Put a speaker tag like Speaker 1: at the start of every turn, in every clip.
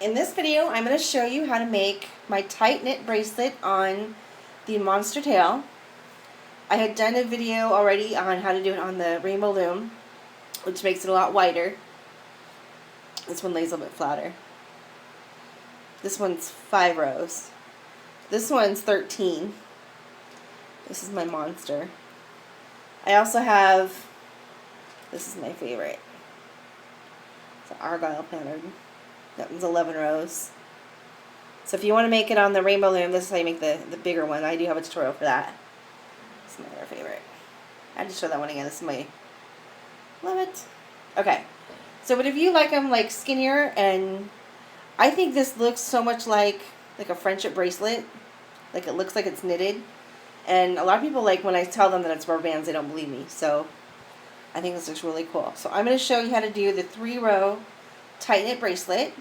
Speaker 1: In this video, I'm going to show you how to make my tight knit bracelet on the MonsterTail. I had done a video already on how to do it on the Rainbow Loom, which makes it a lot wider. This one lays a little bit flatter. This one's 5 rows. This one's 13. This is my monster. I also have, this is my favorite. It's an argyle pattern. That one's 11 rows. So if you want to make it on the Rainbow Loom, this is how you make the bigger one. I do have a tutorial for that. It's my other favorite. I had to show that one again. This is my, love it. Okay. So but if you like them like skinnier, and I think this looks so much like a friendship bracelet. Like it looks like it's knitted. And a lot of people, like when I tell them that it's rubber bands, they don't believe me. So I think this looks really cool. So I'm going to show you how to do the 3-row tight knit bracelet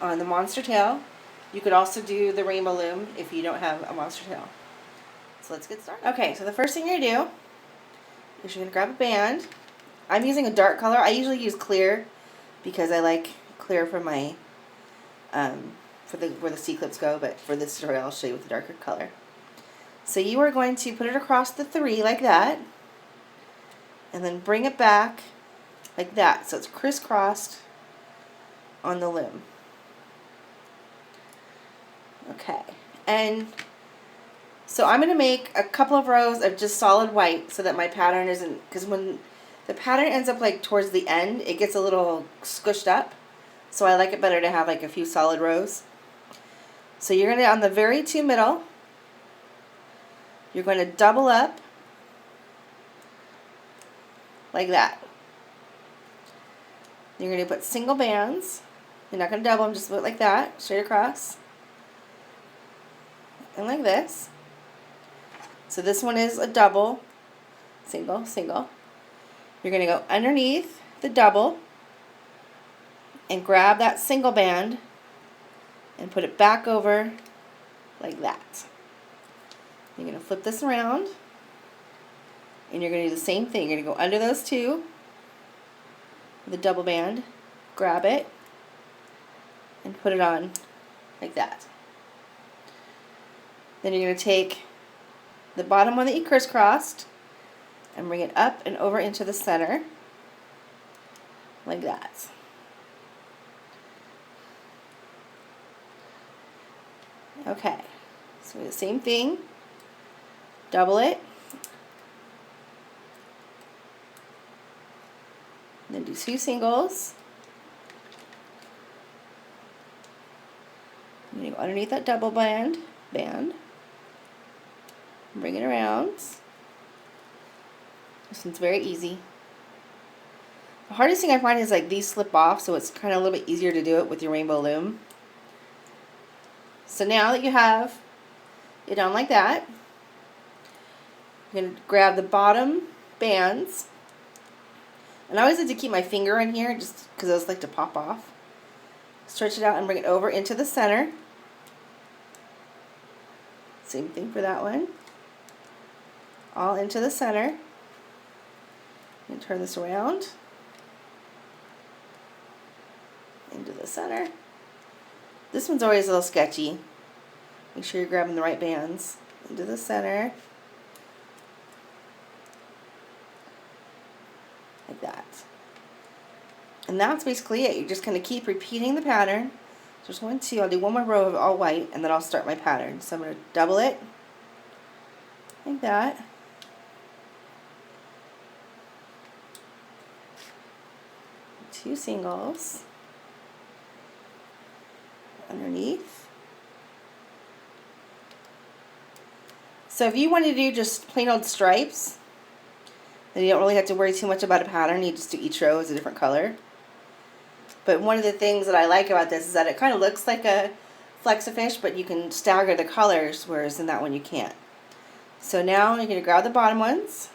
Speaker 1: on the MonsterTail. You could also do the Rainbow Loom if you don't have a MonsterTail. So let's get started. Okay, so the first thing you're going to do is you're going to grab a band. I'm using a dark color. I usually use clear because I like clear for my where the C-clips go, but for this tutorial I'll show you with the darker color. So you are going to put it across the 3 like that, and then bring it back like that, so it's crisscrossed on the loom. Okay, and so I'm going to make a couple of rows of just solid white so that my pattern isn't, because when the pattern ends up like towards the end, it gets a little squished up. So I like it better to have like a few solid rows. So you're going to, on the very 2 middle, you're going to double up like that. You're going to put single bands. You're not going to double them, just put it like that, straight across. And like this. So this one is a double, single, single. You're going to go underneath the double and grab that single band and put it back over like that. You're going to flip this around and you're going to do the same thing. You're going to go under those 2 with a double band, grab it, and put it on like that. Then you're going to take the bottom one that you crisscrossed and bring it up and over into the center like that. Okay, so the same thing, double it, then do 2 singles. You're going to go underneath that double band, bring it around. This one's very easy. The hardest thing I find is like these slip off, so it's kind of a little bit easier to do it with your Rainbow Loom. So now that you have it on like that, you're going to grab the bottom bands. And I always like to keep my finger in here just because those like to pop off. Stretch it out and bring it over into the center. Same thing for that one. All into the center. And turn this around. Into the center. This one's always a little sketchy. Make sure you're grabbing the right bands. Into the center. Like that. And that's basically it. You're just going to keep repeating the pattern. So there's 1, 2. I'll do one more row of all white and then I'll start my pattern. So I'm going to double it. Like that. Two singles. Underneath. So if you want to do just plain old stripes, then you don't really have to worry too much about a pattern. You just do each row as a different color. But one of the things that I like about this is that it kind of looks like a flex-a-fish, but you can stagger the colors, whereas in that one you can't. So now you're going to grab the bottom ones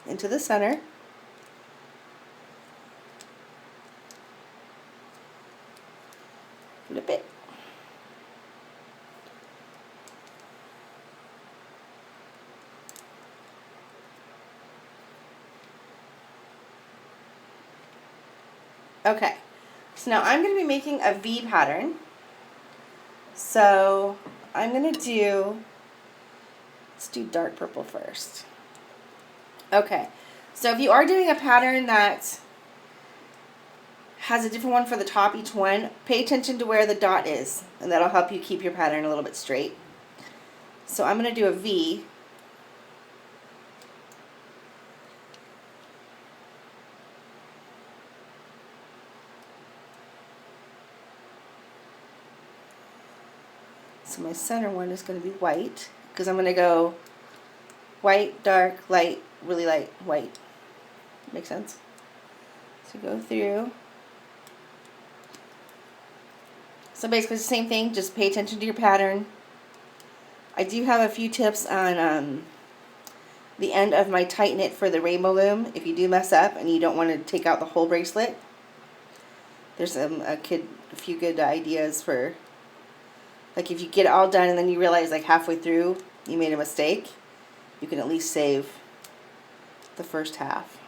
Speaker 1: into the center. Flip it. Okay, so now I'm going to be making a V pattern. So I'm going to do, let's do dark purple first. Okay, so if you are doing a pattern that has a different one for the top each one, pay attention to where the dot is, and that'll help you keep your pattern a little bit straight. So I'm going to do a V. So my center one is going to be white, because I'm going to go white, dark, light, really light, white. Makes sense? So go through. So basically it's the same thing, just pay attention to your pattern. I do have a few tips on the end of my tight knit for the Rainbow Loom. If you do mess up and you don't want to take out the whole bracelet, there's a few good ideas for, like, if you get it all done and then you realize like halfway through you made a mistake, you can at least save the first half.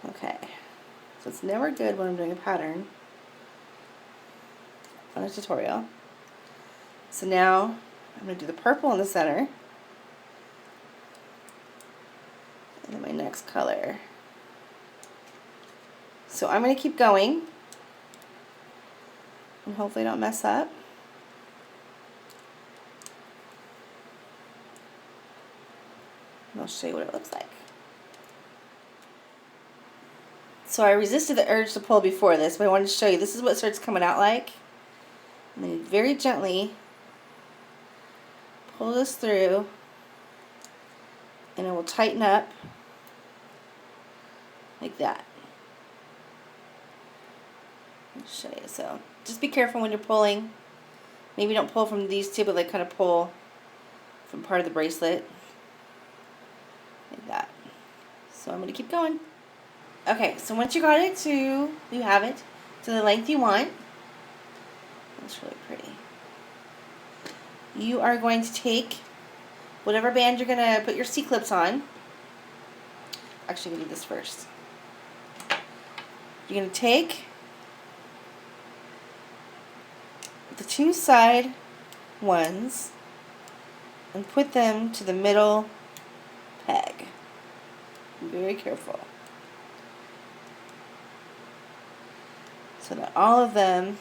Speaker 1: Okay, so it's never good when I'm doing a pattern on a tutorial. So now I'm going to do the purple in the center, and then my next color. So I'm going to keep going, and hopefully I don't mess up. And I'll show you what it looks like. So I resisted the urge to pull before this, but I wanted to show you this is what it starts coming out like. And then very gently pull this through, and it will tighten up like that. I'll show you. So just be careful when you're pulling. Maybe don't pull from these two, but like kind of pull from part of the bracelet like that. So I'm going to keep going. Okay, so once you got it to, you have it to the length you want. That's really pretty. You are going to take whatever band you're going to put your C-clips on. Actually, we do this first. You're going to take the two side ones and put them to the middle peg. Be very careful. So that all of them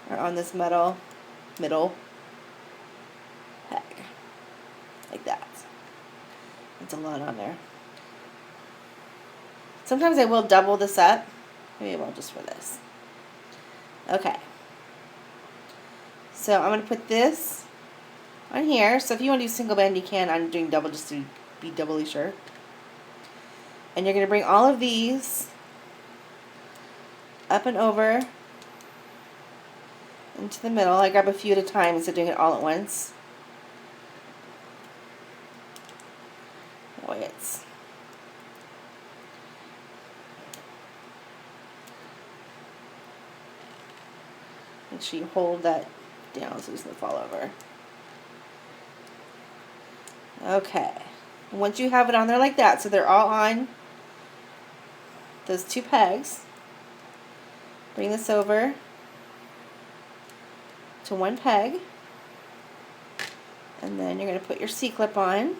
Speaker 1: are on this middle peg. Like that. That's a lot on there. Sometimes I will double this up. Maybe I won't just for this. Okay. So I'm going to put this on here. So if you want to do single band, you can. I'm doing double just to be doubly sure. And you're going to bring all of these up and over into the middle. I grab a few at a time instead of doing it all at once. Boy, it's make sure you hold that down so it doesn't fall over. Okay. Once you have it on there like that, so they're all on those two pegs, bring this over to one peg, and then you're going to put your C-clip on.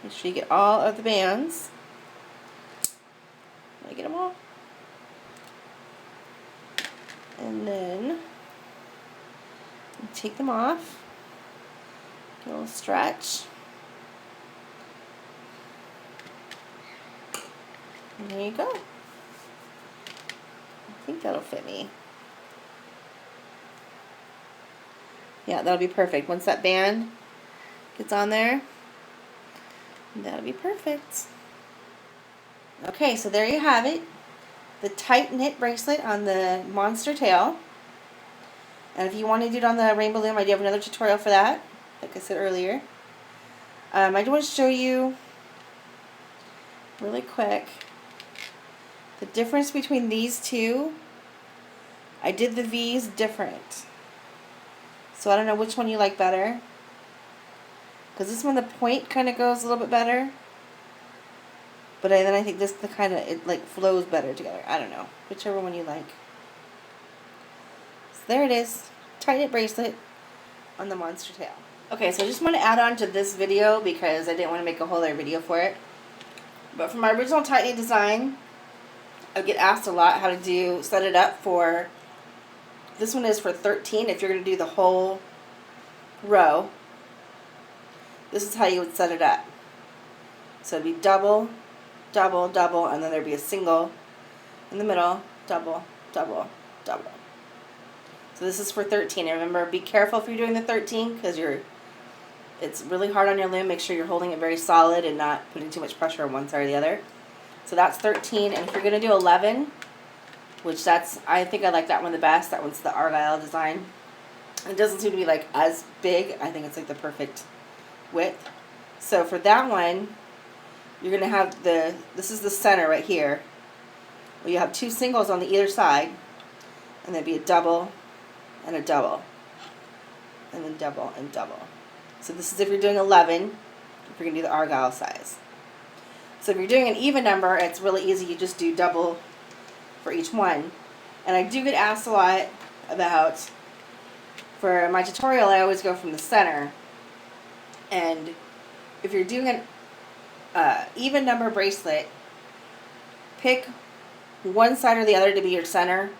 Speaker 1: Make sure you get all of the bands. Did I get them all? And then you take them off. Get a little stretch. And there you go. I think that'll fit me. Yeah, that'll be perfect. Once that band gets on there, that'll be perfect. Okay, so there you have it. The tight knit bracelet on the MonsterTail. And if you want to do it on the Rainbow Loom, I do have another tutorial for that, like I said earlier. I do want to show you really quick the difference between these two. I did the V's different. So I don't know which one you like better. Because this one, the point kind of goes a little bit better. But then I think this, it like flows better together. I don't know. Whichever one you like. there it is. Tight knit bracelet on the MonsterTail. Okay, so I just want to add on to this video because I didn't want to make a whole other video for it. But for my original tight knit design, I get asked a lot how to set it up for, this one is for 13 if you're going to do the whole row. This is how you would set it up. So it'd be double, double, double, and then there'd be a single in the middle, double, double, double. So this is for 13. And remember, be careful if you're doing the 13 because it's really hard on your loom. Make sure you're holding it very solid and not putting too much pressure on one side or the other. So that's 13. And if you're going to do 11, which I think I like that one the best. That one's the Argyle design. It doesn't seem to be like as big. I think it's like the perfect width. So for that one, you're going to have this is the center right here. Well, you have two singles on the either side, and there'd be a double and a double, and then double and double. So this is if you're doing 11, if you're going to do the Argyle size. So if you're doing an even number, it's really easy. You just do double for each one. And I do get asked a lot about, for my tutorial, I always go from the center. And if you're doing an even number bracelet, pick one side or the other to be your center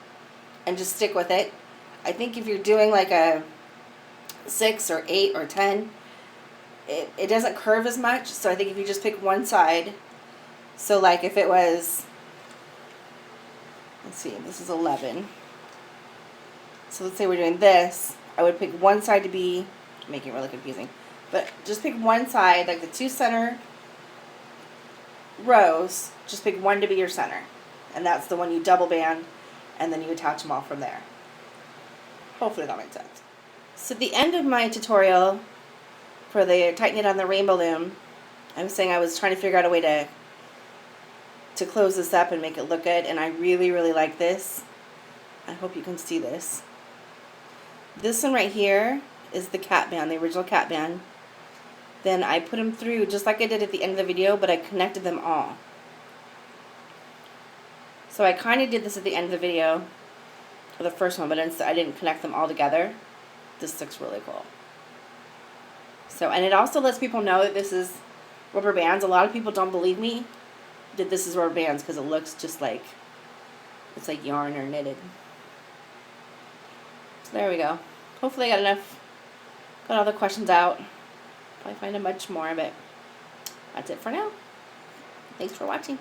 Speaker 1: and just stick with it. I think if you're doing like a 6 or 8 or 10, it doesn't curve as much. So I think if you just pick one side, so like if it was, let's see, this is 11. So let's say we're doing this, I would pick one side to be, making it really confusing, but just pick one side, like the two center rows, just pick one to be your center. And that's the one you double band, and then you attach them all from there. Hopefully that makes sense. So at the end of my tutorial for the tight knit on the Rainbow Loom, I was saying I was trying to figure out a way to close this up and make it look good, and I really, really like this. I hope you can see this. This one right here is the cat band, the original cat band. Then I put them through just like I did at the end of the video, but I connected them all. So I kind of did this at the end of the video for the first one, but I didn't connect them all together. This looks really cool. So, and it also lets people know that this is rubber bands. A lot of people don't believe me that this is rubber bands because it looks just like it's like yarn or knitted. So there we go. Hopefully I got all the questions out. Probably find a bunch more, but that's it for now. Thanks for watching.